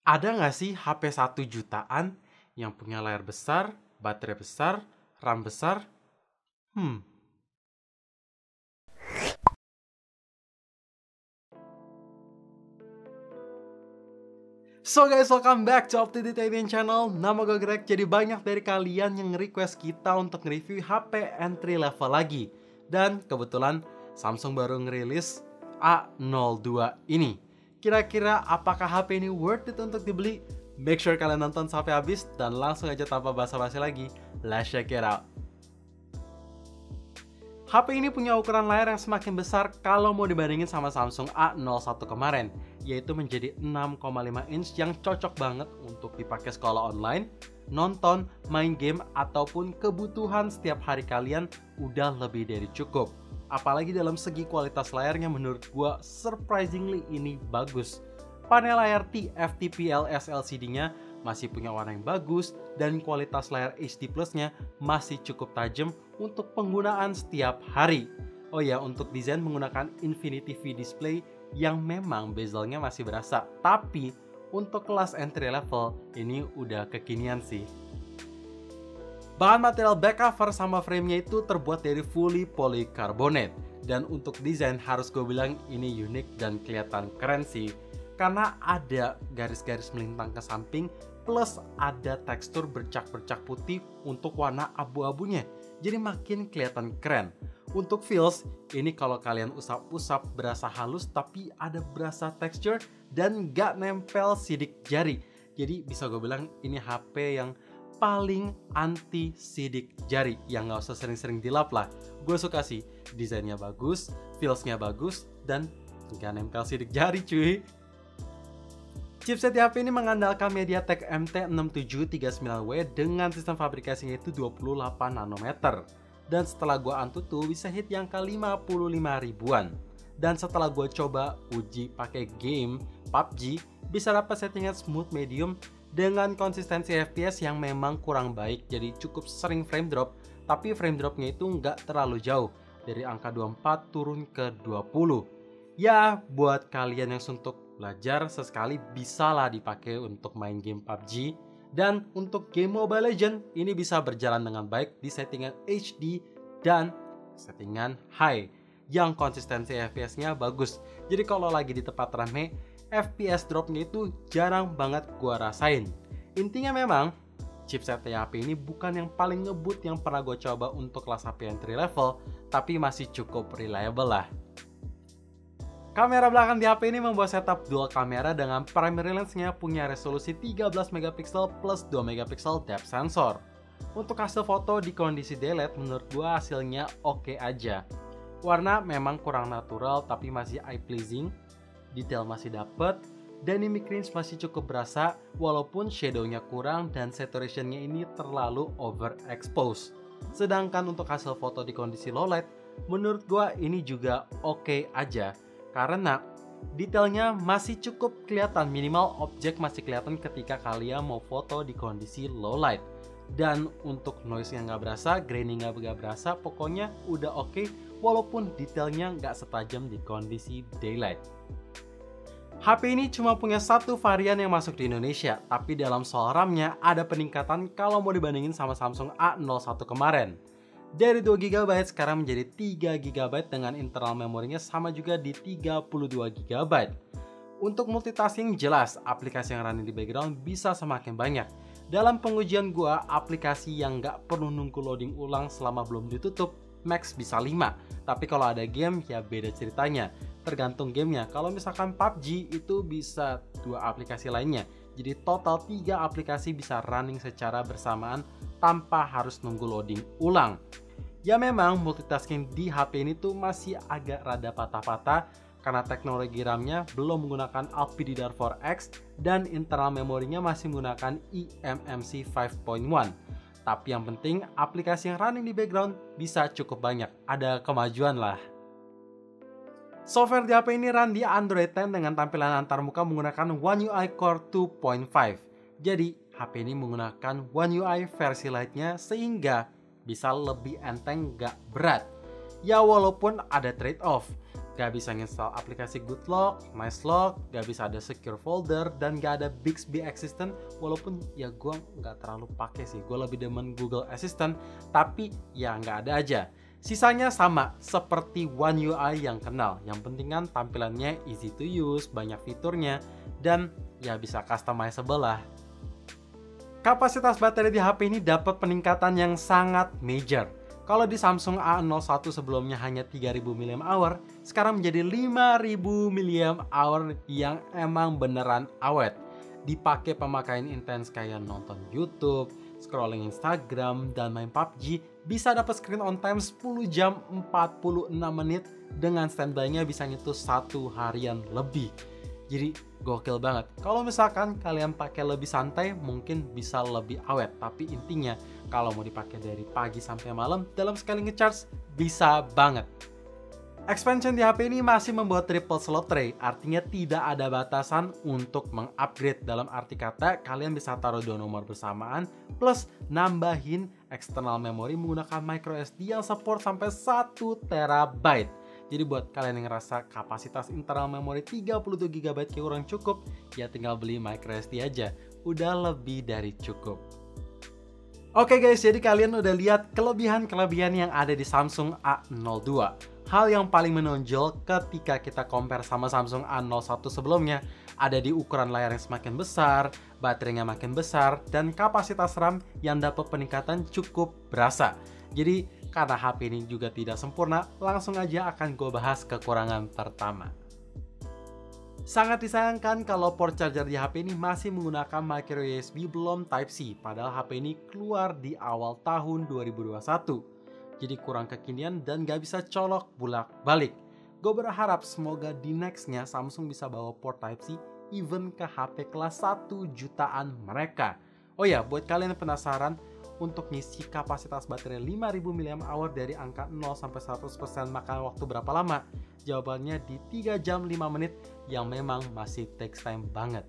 Ada nggak sih HP 1 jutaan yang punya layar besar, baterai besar, RAM besar? Hmm. So guys, welcome back to Up to Date Alien Channel. Nama gue Greg. Jadi banyak dari kalian yang request kita untuk nge-review HP entry level lagi. Dan kebetulan Samsung baru ngerilis A02 ini. Kira-kira apakah HP ini worth it untuk dibeli? Make sure kalian nonton sampai habis dan langsung aja tanpa basa-basi lagi, let's check it out. HP ini punya ukuran layar yang semakin besar kalau mau dibandingin sama Samsung A01 kemarin, yaitu menjadi 6,5 inch yang cocok banget untuk dipakai sekolah online, nonton, main game, ataupun kebutuhan setiap hari kalian udah lebih dari cukup. Apalagi dalam segi kualitas layarnya menurut gua surprisingly ini bagus. Panel layar TFT-PLS LCD-nya masih punya warna yang bagus dan kualitas layar HD Plus-nya masih cukup tajam untuk penggunaan setiap hari. Oh ya, untuk desain menggunakan Infinity V display yang memang bezelnya masih berasa, tapi untuk kelas entry level ini udah kekinian sih. Bahan material back cover sama frame-nya itu terbuat dari fully polycarbonate, dan untuk desain harus gue bilang ini unik dan kelihatan keren sih, karena ada garis-garis melintang ke samping plus ada tekstur bercak-bercak putih untuk warna abu-abunya, jadi makin kelihatan keren. Untuk feels, ini kalau kalian usap-usap berasa halus tapi ada berasa tekstur dan gak nempel sidik jari. Jadi bisa gue bilang ini HP yang paling anti sidik jari, yang gak usah sering-sering dilap lah. Gue suka sih, desainnya bagus, feelsnya bagus, dan gak nempel sidik jari cuy. Chipset di HP ini mengandalkan MediaTek MT6739W dengan sistem fabrikasinya itu 28 nanometer. Dan setelah gue antutu bisa hit yang ke 55 ribuan. Dan setelah gue coba uji pakai game PUBG, bisa dapat settingan smooth medium dengan konsistensi FPS yang memang kurang baik, jadi cukup sering frame drop, tapi frame dropnya itu nggak terlalu jauh, dari angka 24 turun ke 20. Ya, buat kalian yang suntuk belajar sesekali bisalah dipakai untuk main game PUBG. Dan untuk game Mobile Legends ini bisa berjalan dengan baik di settingan HD dan settingan high yang konsistensi FPS-nya bagus. Jadi kalau lagi di tempat rame, FPS dropnya itu jarang banget gua rasain. Intinya memang chipset HP ini bukan yang paling ngebut yang pernah gue coba untuk kelas HP entry level, tapi masih cukup reliable lah. Kamera belakang di HP ini membawa setup dual kamera dengan primary lens-nya punya resolusi 13 megapiksel plus 2 megapiksel depth sensor. Untuk hasil foto di kondisi daylight menurut gua hasilnya oke aja. Warna memang kurang natural tapi masih eye pleasing, detail masih dapet, dynamic range masih cukup berasa walaupun shadow-nya kurang dan saturation-nya ini terlalu overexposed. Sedangkan untuk hasil foto di kondisi low light menurut gua ini juga oke aja. Karena detailnya masih cukup kelihatan, minimal objek masih kelihatan ketika kalian mau foto di kondisi low light. Dan untuk noise yang nggak berasa, graining nggak berasa, pokoknya udah oke walaupun detailnya nggak setajam di kondisi daylight. HP ini cuma punya satu varian yang masuk di Indonesia, tapi dalam soal RAM-nya ada peningkatan kalau mau dibandingin sama Samsung A01 kemarin. Dari 2GB sekarang menjadi 3GB dengan internal memorinya sama juga di 32GB. Untuk multitasking jelas, aplikasi yang running di background bisa semakin banyak. Dalam pengujian gua, aplikasi yang nggak perlu nunggu loading ulang selama belum ditutup, max bisa 5. Tapi kalau ada game, ya beda ceritanya. Tergantung gamenya. Kalau misalkan PUBG itu bisa 2 aplikasi lainnya. Jadi total 3 aplikasi bisa running secara bersamaan tanpa harus nunggu loading ulang. Ya memang multitasking di HP ini tuh masih agak rada patah-patah karena teknologi RAM-nya belum menggunakan LPDDR4X dan internal memorinya masih menggunakan eMMC 5.1. Tapi yang penting aplikasi yang running di background bisa cukup banyak, ada kemajuan lah. Software di HP ini run di Android 10 dengan tampilan antarmuka menggunakan One UI Core 2.5. Jadi HP ini menggunakan One UI versi Lite-nya sehingga bisa lebih enteng gak berat. Ya walaupun ada trade-off. gak bisa install aplikasi Good Lock, Nice Lock, gak bisa ada secure folder, dan gak ada Bixby Assistant. Walaupun ya gue gak terlalu pakai sih, gue lebih demen Google Assistant, tapi ya gak ada aja. Sisanya sama seperti One UI yang kenal. Yang penting kan tampilannya easy to use, banyak fiturnya, dan ya bisa customizable lah. Kapasitas baterai di HP ini dapat peningkatan yang sangat major. Kalau di Samsung A01 sebelumnya hanya 3000 mAh, sekarang menjadi 5000 mAh yang emang beneran awet. Dipakai pemakaian intens kayak nonton YouTube, scrolling Instagram, dan main PUBG, bisa dapat screen on time 10 jam 46 menit dengan standby-nya bisa nyentuh 1 harian lebih. Jadi gokil banget. Kalau misalkan kalian pakai lebih santai, mungkin bisa lebih awet. Tapi intinya, kalau mau dipakai dari pagi sampai malam, dalam sekali ngecharge, bisa banget. Expansion di HP ini masih membawa triple slot tray, artinya tidak ada batasan untuk mengupgrade. Dalam arti kata, kalian bisa taruh 2 nomor bersamaan, plus nambahin external memory menggunakan microSD yang support sampai 1 TB. Jadi buat kalian yang ngerasa kapasitas internal memori 32 GB kurang cukup, ya tinggal beli microSD aja. Udah lebih dari cukup. Oke guys, jadi kalian udah lihat kelebihan-kelebihan yang ada di Samsung A02. Hal yang paling menonjol ketika kita compare sama Samsung A01 sebelumnya ada di ukuran layar yang semakin besar, baterainya makin besar, dan kapasitas RAM yang dapat peningkatan cukup berasa. Jadi karena HP ini juga tidak sempurna, langsung aja akan gue bahas kekurangan pertama. Sangat disayangkan kalau port charger di HP ini masih menggunakan micro USB belum Type-C, padahal HP ini keluar di awal tahun 2021. Jadi kurang kekinian dan gak bisa colok bolak-balik. Gue berharap semoga di nextnya Samsung bisa bawa port Type-C even ke HP kelas 1 jutaan mereka. Oh ya, buat kalian yang penasaran, untuk ngisi kapasitas baterai 5000 mAh dari angka 0 sampai 100% makan waktu berapa lama? Jawabannya di 3 jam 5 menit yang memang masih takes time banget.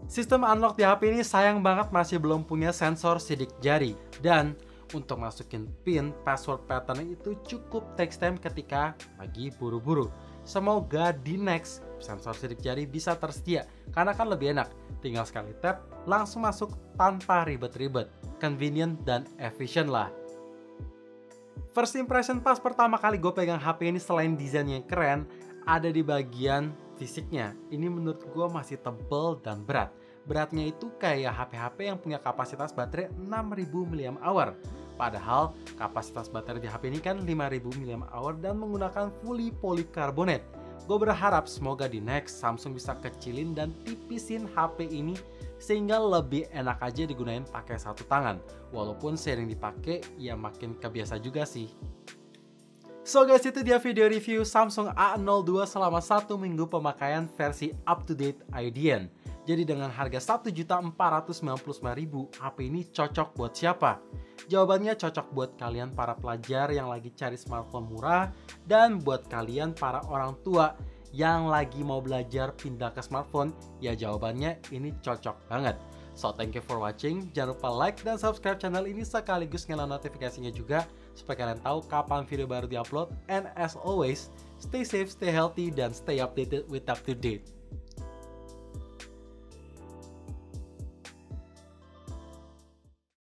Sistem unlock di HP ini sayang banget masih belum punya sensor sidik jari, dan untuk masukin pin password pattern itu cukup takes time ketika lagi buru-buru. Semoga di next sensor sidik jari bisa tersedia, karena kan lebih enak, tinggal sekali tap langsung masuk tanpa ribet-ribet, convenient dan efisien lah. First impression pas pertama kali gue pegang HP ini, selain desainnya yang keren, ada di bagian fisiknya. Ini menurut gue masih tebal dan berat. Beratnya itu kayak HP-HP yang punya kapasitas baterai 6000 mAh. Padahal kapasitas baterai di HP ini kan 5000 mAh dan menggunakan fully polycarbonate. Gue berharap semoga di next Samsung bisa kecilin dan tipisin HP ini sehingga lebih enak aja digunain pakai satu tangan. Walaupun sering dipakai ya makin kebiasa juga sih. So guys, itu dia video review Samsung A02 selama 1 minggu pemakaian versi up-to-date IDN. Jadi dengan harga Rp1.499.000, HP ini cocok buat siapa? Jawabannya cocok buat kalian para pelajar yang lagi cari smartphone murah, dan buat kalian para orang tua yang lagi mau belajar pindah ke smartphone, ya jawabannya ini cocok banget. So thank you for watching, jangan lupa like dan subscribe channel ini sekaligus nyalain notifikasinya juga supaya kalian tahu kapan video baru diupload. And as always, stay safe, stay healthy, dan stay updated with up to date.